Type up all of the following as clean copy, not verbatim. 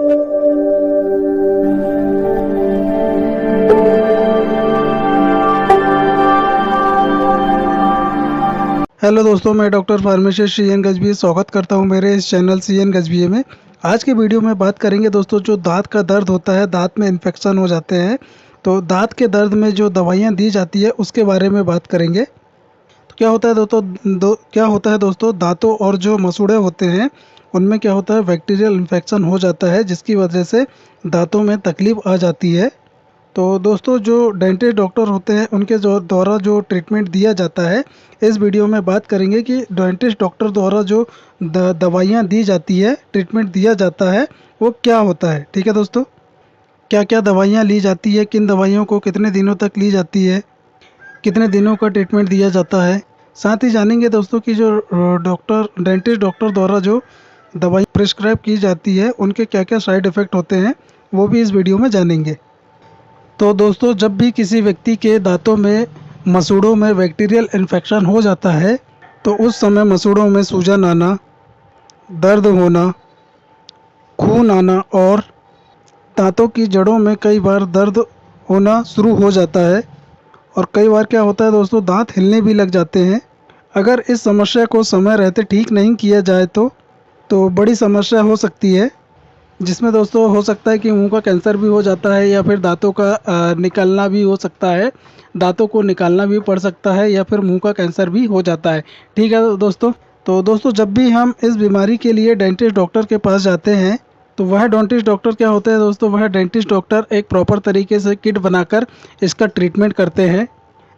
Hello दोस्तों, मैं doctor pharmacist CN गजबी स्वागत करता हूं मेरे इस चैनल सीएन गजबी में। आज के वीडियो में बात करेंगे दोस्तों, जो दांत का दर्द होता है, दांत में इन्फेक्शन हो जाते हैं, तो दांत के दर्द में जो दवाइयां दी जाती है उसके बारे में बात करेंगे। तो क्या होता है दोस्तों, दांतों और जो मसूड़े होते हैं उनमें क्या होता है, बैक्टीरियल इन्फेक्शन हो जाता है, जिसकी वजह से दांतों में तकलीफ आ जाती है। तो दोस्तों, जो डेंटिस्ट डॉक्टर होते हैं उनके जो द्वारा जो ट्रीटमेंट दिया जाता है, इस वीडियो में बात करेंगे कि डेंटिस्ट डॉक्टर द्वारा जो दवाइयाँ दी जाती है, ट्रीटमेंट दिया जाता है, वो क्या होता है। ठीक है दोस्तों, क्या क्या दवाइयाँ ली जाती है, किन दवाइयों को कितने दिनों तक ली जाती है, कितने दिनों का ट्रीटमेंट दिया जाता है। साथ ही जानेंगे दोस्तों कि जो डेंटिस्ट डॉक्टर द्वारा जो दवाई प्रिस्क्राइब की जाती है उनके क्या क्या साइड इफ़ेक्ट होते हैं, वो भी इस वीडियो में जानेंगे। तो दोस्तों, जब भी किसी व्यक्ति के दांतों में मसूड़ों में बैक्टीरियल इन्फेक्शन हो जाता है, तो उस समय मसूड़ों में सूजन आना, दर्द होना, खून आना और दांतों की जड़ों में कई बार दर्द होना शुरू हो जाता है। और कई बार क्या होता है दोस्तों, दांत हिलने भी लग जाते हैं। अगर इस समस्या को समय रहते ठीक नहीं किया जाए तो बड़ी समस्या हो सकती है, जिसमें दोस्तों हो सकता है कि मुंह का कैंसर भी हो जाता है, या फिर दांतों का निकलना भी हो सकता है, दांतों को निकालना भी पड़ सकता है, या फिर मुंह का कैंसर भी हो जाता है। ठीक है दोस्तों। तो दोस्तों, जब भी हम इस बीमारी के लिए डेंटिस्ट डॉक्टर के पास जाते हैं, तो वह डेंटिस्ट डॉक्टर क्या होता है दोस्तों, वह डेंटिस्ट डॉक्टर एक प्रॉपर तरीके से किट बनाकर इसका ट्रीटमेंट करते हैं,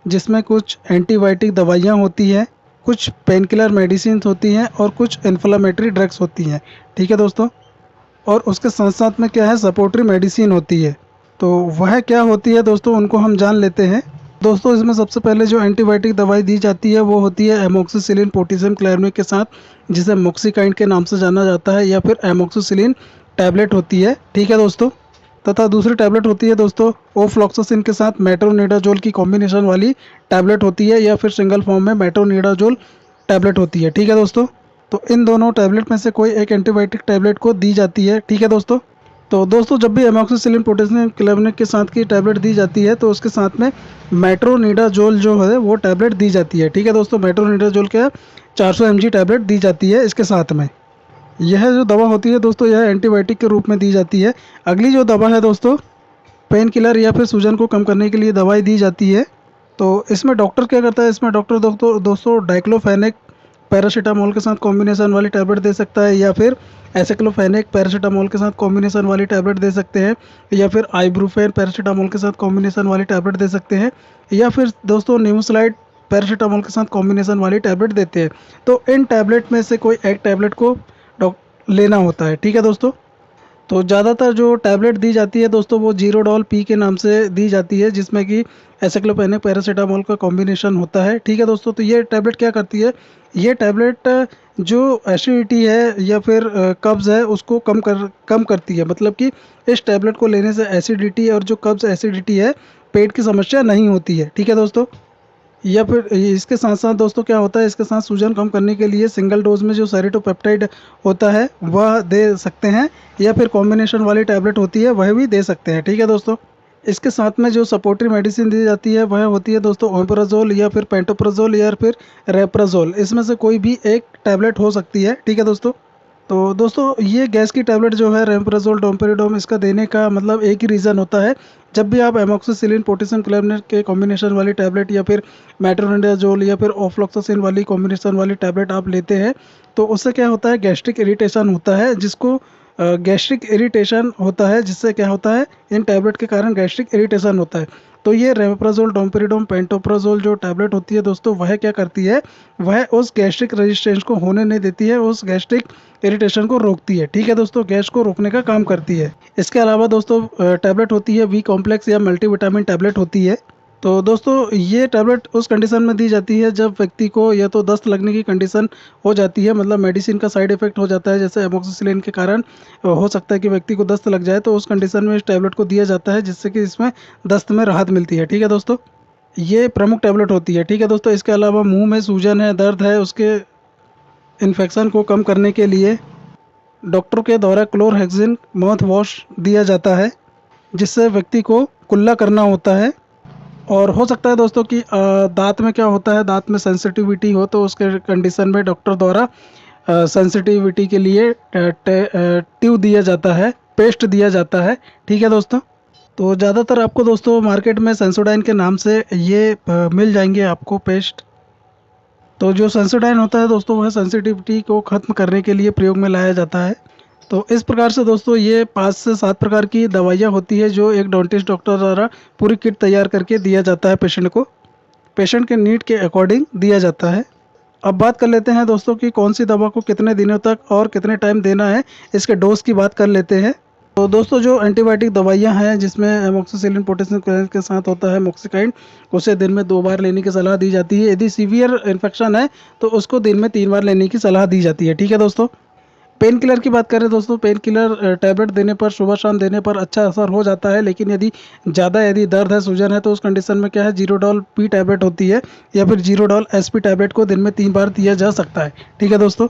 जिसमें कुछ एंटीबायोटिक दवाइयाँ होती हैं, कुछ पेन किलर मेडिसिन होती हैं और कुछ इन्फ्लामेटरी ड्रग्स होती हैं। ठीक है दोस्तों। और उसके साथ साथ में क्या है, सपोर्टरी मेडिसिन होती है। तो वह क्या होती है दोस्तों, उनको हम जान लेते हैं। दोस्तों, इसमें सबसे पहले जो एंटीबायोटिक दवाई दी जाती है वो होती है एमोक्सिसिलिन पोटेशियम क्लोराइड के साथ, जिसे मोक्सिकाइंड के नाम से जाना जाता है, या फिर एमोक्सिसिलिन टैबलेट होती है। ठीक है दोस्तों। तथा दूसरी टैबलेट होती है दोस्तों ओफ्लॉक्सासिन के साथ मेट्रोनिडाजोल की कॉम्बिनेशन वाली टैबलेट होती है, या फिर सिंगल फॉर्म में मेट्रोनिडाजोल टैबलेट होती है। ठीक है दोस्तों। तो इन दोनों टैबलेट में से कोई एक एंटीबायोटिक टैबलेट को दी जाती है। ठीक है दोस्तों। तो दोस्तों, जब भी एमोक्सिसिलिन पोटेशियम क्लोराइड के साथ की टैबलेट दी जाती है, तो उसके साथ में मेट्रोनिडाजोल जो है वो टैबलेट दी जाती है। ठीक है दोस्तों। मेट्रोनिडाजोल क्या 400 mg टैबलेट दी जाती है इसके साथ में। यह जो दवा होती है दोस्तों, यह एंटीबायोटिक के रूप में दी जाती है। अगली जो दवा है दोस्तों, पेन किलर या फिर सूजन को कम करने के लिए दवाई दी जाती है। तो इसमें डॉक्टर क्या करता है, इसमें डॉक्टर दोस्तों डाइक्लोफेनेक पैरासीटामोल के साथ कॉम्बिनेशन वाली टैबलेट दे सकता है, या फिर एसिक्लोफेनेक पैरासीटामोल के साथ कॉम्बिनेशन वाली टैबलेट दे सकते हैं, या फिर आइब्रूफेन पैरासीटामोल के साथ कॉम्बिनेशन वाली टैबलेट दे सकते हैं, या फिर दोस्तों निमोसलाइड पैरासीटामोल के साथ कॉम्बिनेशन वाली टैबलेट देते हैं। तो इन टैबलेट में से कोई एक टैबलेट को लेना होता है। ठीक है दोस्तों। तो ज़्यादातर जो टैबलेट दी जाती है दोस्तों, वो जीरोडॉल पी के नाम से दी जाती है, जिसमें कि एसिक्लोफेनेक पैरासीटामोल का कॉम्बिनेशन होता है। ठीक है दोस्तों। तो ये टैबलेट क्या करती है, ये टैबलेट जो एसिडिटी है या फिर कब्ज़ है उसको कम करती है। मतलब कि इस टैबलेट को लेने से एसिडिटी और जो कब्ज़ एसिडिटी है, पेट की समस्या नहीं होती है। ठीक है दोस्तों। या फिर इसके साथ साथ दोस्तों क्या होता है, इसके साथ सूजन कम करने के लिए सिंगल डोज में जो सेरोटोपेप्टाइड होता है वह दे सकते हैं, या फिर कॉम्बिनेशन वाली टैबलेट होती है वह भी दे सकते हैं। ठीक है दोस्तों। इसके साथ में जो सपोर्टरी मेडिसिन दी जाती है वह होती है दोस्तों ओमेप्राजोल, या फिर पेंटोप्राजोल, या फिर रेप्राजोल। इसमें से कोई भी एक टैबलेट हो सकती है। ठीक है दोस्तों। तो दोस्तों, ये गैस की टैबलेट जो है रेमप्राजोल डोम्पेरिडोम, इसका देने का मतलब एक ही रीज़न होता है। जब भी आप एमोक्सिसिलिन पोटेशियम क्लोराइड के कॉम्बिनेशन वाली टैबलेट, या फिर मेट्रोनिडाजोल, या फिर ऑफ्लॉक्सासिन वाली कॉम्बिनेशन वाली टैबलेट आप लेते हैं, तो उससे क्या होता है, गैस्ट्रिक इरिटेशन होता है, जिसको गैस्ट्रिक इरिटेशन होता है, जिससे क्या होता है, इन टैबलेट के कारण गैस्ट्रिक इरिटेशन होता है। तो ये रेमप्राजोल डोम्पेरिडोम पेंटोप्राजोल जो टैबलेट होती है दोस्तों, वह क्या करती है, वह उस गैस्ट्रिक रेजिस्टेंस को होने नहीं देती है, उस गैस्ट्रिक इरिटेशन को रोकती है। ठीक है दोस्तों, गैस को रोकने का काम करती है। इसके अलावा दोस्तों टैबलेट होती है बी कॉम्प्लेक्स या मल्टीविटामिन टैबलेट होती है। तो दोस्तों, ये टैबलेट उस कंडीशन में दी जाती है जब व्यक्ति को या तो दस्त लगने की कंडीशन हो जाती है, मतलब मेडिसिन का साइड इफेक्ट हो जाता है, जैसे एमोक्सिसिलिन के कारण हो सकता है कि व्यक्ति को दस्त लग जाए, तो उस कंडीशन में इस टैबलेट को दिया जाता है, जिससे कि इसमें दस्त में राहत मिलती है। ठीक है दोस्तों, ये प्रमुख टैबलेट होती है। ठीक है दोस्तों। इसके अलावा मुंह में सूजन है, दर्द है, उसके इन्फेक्शन को कम करने के लिए डॉक्टर के द्वारा क्लोरहेक्सिन माउथ वॉश दिया जाता है, जिससे व्यक्ति को कुल्ला करना होता है। और हो सकता है दोस्तों कि दांत में क्या होता है, दांत में सेंसिटिविटी हो, तो उसके कंडीशन में डॉक्टर द्वारा सेंसिटिविटी के लिए ट्यूब दिया जाता है, पेस्ट दिया जाता है। ठीक है दोस्तों। तो ज़्यादातर आपको दोस्तों मार्केट में सेंसोडाइन के नाम से ये मिल जाएंगे आपको पेस्ट। तो जो सेंसोडाइन होता है दोस्तों, वह सेंसिटिविटी को ख़त्म करने के लिए प्रयोग में लाया जाता है। तो इस प्रकार से दोस्तों ये 5 से 7 प्रकार की दवाइयाँ होती है जो एक डेंटिस्ट डॉक्टर द्वारा पूरी किट तैयार करके दिया जाता है पेशेंट को। पेशेंट के नीड के अकॉर्डिंग दिया जाता है। अब बात कर लेते हैं दोस्तों कि कौन सी दवा को कितने दिनों तक और कितने टाइम देना है, इसके डोज की बात कर लेते हैं। तो दोस्तों जो एंटीबायोटिक दवाइयां हैं, जिसमें एमोक्सिसिलिन पोटेशियम क्लोराइड के साथ होता है मोक्सिकाइन, उसे दिन में 2 बार लेने की सलाह दी जाती है। यदि सीवियर इन्फेक्शन है तो उसको दिन में 3 बार लेने की सलाह दी जाती है। ठीक है दोस्तों। पेन किलर की बात करें दोस्तों, पेन किलर टैबलेट देने पर, सुबह शाम देने पर अच्छा असर हो जाता है, लेकिन यदि दर्द है, सूजन है, तो उस कंडीशन में क्या है, जीरोडॉल पी टैबलेट होती है या फिर जीरोडॉल एसपी टैबलेट को दिन में 3 बार दिया जा सकता है। ठीक है दोस्तों।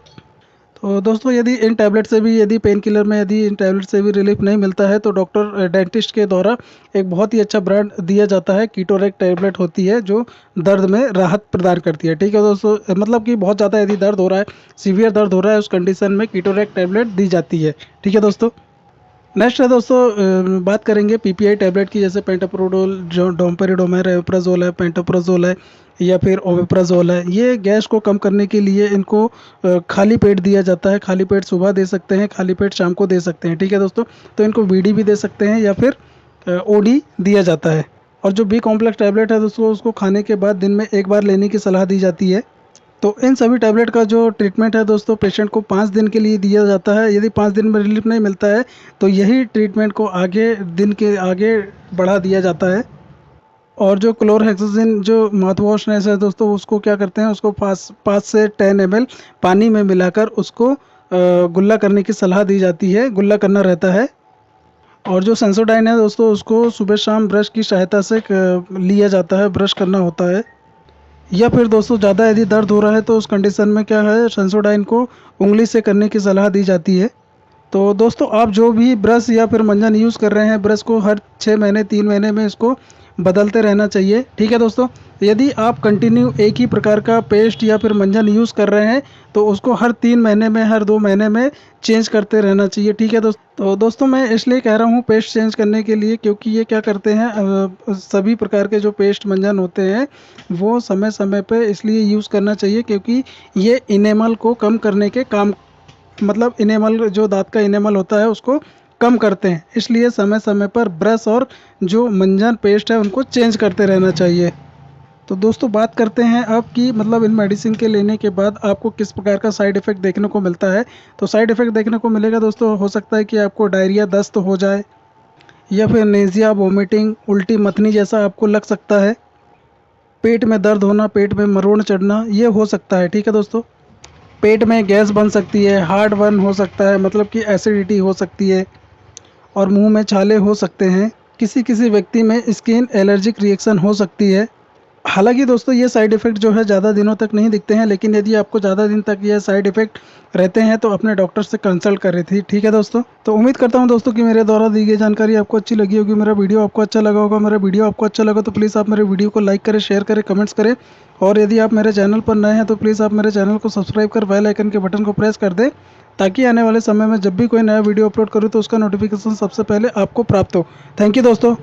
तो दोस्तों यदि पेन किलर में यदि इन टैबलेट से भी रिलीफ नहीं मिलता है, तो डॉक्टर डेंटिस्ट के द्वारा एक बहुत ही अच्छा ब्रांड दिया जाता है, कीटोरेक टैबलेट होती है, जो दर्द में राहत प्रदान करती है। ठीक है दोस्तों। मतलब कि बहुत ज़्यादा यदि दर्द हो रहा है, सीवियर दर्द हो रहा है, उस कंडीशन में कीटोरेक टैबलेट दी जाती है। ठीक है दोस्तों। नेक्स्ट है दोस्तों, बात करेंगे पीपीआई टैबलेट की, जैसे पेंटाप्रोडोल, जो डोम्पेरिडोम है, रेप्राजोल है, पेंटाप्रोजोल है या फिर ओमेप्राजोल है। ये गैस को कम करने के लिए इनको खाली पेट दिया जाता है। खाली पेट सुबह दे सकते हैं, खाली पेट शाम को दे सकते हैं। ठीक है दोस्तों। तो इनको बीडी भी दे सकते हैं या फिर ओडी दिया जाता है। और जो बी कॉम्प्लेक्स टैबलेट है दोस्तों, उसको खाने के बाद दिन में 1 बार लेने की सलाह दी जाती है। तो इन सभी टैबलेट का जो ट्रीटमेंट है दोस्तों, पेशेंट को 5 दिन के लिए दिया जाता है। यदि 5 दिन में रिलीफ नहीं मिलता है, तो यही ट्रीटमेंट को दिन के आगे बढ़ा दिया जाता है। और जो क्लोरहेक्सिन जो माउथ वॉश है दोस्तों, उसको क्या करते हैं, उसको 5 से 10 ml पानी में मिलाकर उसको गुल्ला करने की सलाह दी जाती है। गुल्ला करना रहता है। और जो सेंसोडाइन है दोस्तों, उसको सुबह शाम ब्रश की सहायता से लिया जाता है, ब्रश करना होता है। या फिर दोस्तों ज़्यादा यदि दर्द हो रहा है, तो उस कंडीशन में क्या है, सेंसोडाइन को उंगली से करने की सलाह दी जाती है। तो दोस्तों आप जो भी ब्रश या फिर मंजन यूज़ कर रहे हैं, ब्रश को हर 6 महीने 3 महीने में इसको बदलते रहना चाहिए। ठीक है दोस्तों। यदि आप कंटिन्यू एक ही प्रकार का पेस्ट या फिर मंजन यूज़ कर रहे हैं, तो उसको हर 3 महीने में, हर 2 महीने में चेंज करते रहना चाहिए। ठीक है दोस्तों। तो दोस्तों मैं इसलिए कह रहा हूँ पेस्ट चेंज करने के लिए, क्योंकि ये क्या करते हैं, सभी प्रकार के जो पेस्ट मंजन होते हैं वो समय समय पे इसलिए यूज़ करना चाहिए, क्योंकि ये इनेमल को कम करने के काम, मतलब इनेमल, जो दांत का इनेमल होता है उसको कम करते हैं। इसलिए समय समय पर ब्रश और जो मंजन पेस्ट है उनको चेंज करते रहना चाहिए। तो दोस्तों बात करते हैं अब कि मतलब इन मेडिसिन के लेने के बाद आपको किस प्रकार का साइड इफ़ेक्ट देखने को मिलता है। तो साइड इफ़ेक्ट देखने को मिलेगा दोस्तों, हो सकता है कि आपको डायरिया, दस्त हो जाए, या फिर नेज़िया, वोमिटिंग, उल्टी, मथनी जैसा आपको लग सकता है। पेट में दर्द होना, पेट में मरोड़ चढ़ना, ये हो सकता है। ठीक है दोस्तों। पेट में गैस बन सकती है, हार्ट बर्न हो सकता है, मतलब कि एसिडिटी हो सकती है, और मुंह में छाले हो सकते हैं। किसी किसी व्यक्ति में स्किन एलर्जिक रिएक्शन हो सकती है। हालांकि दोस्तों ये साइड इफ़ेक्ट जो है ज़्यादा दिनों तक नहीं दिखते हैं, लेकिन यदि आपको ज़्यादा दिन तक ये साइड इफ़ेक्ट रहते हैं तो अपने डॉक्टर से कंसल्ट करें थी। ठीक है दोस्तों। तो उम्मीद करता हूं दोस्तों कि मेरे द्वारा दी गई जानकारी आपको अच्छी लगी होगी, मेरा वीडियो आपको अच्छा लगा होगा। मेरा वीडियो आपको अच्छा लगा तो प्लीज़ आप मेरे वीडियो को लाइक करें, शेयर करें, कमेंट्स करें। और यदि आप मेरे चैनल पर नए हैं तो प्लीज़ आप मेरे चैनल को सब्सक्राइब कर बेल आइकन के बटन को प्रेस कर दें, ताकि आने वाले समय में जब भी कोई नया वीडियो अपलोड करूँ तो उसका नोटिफिकेशन सबसे पहले आपको प्राप्त हो। थैंक यू दोस्तों।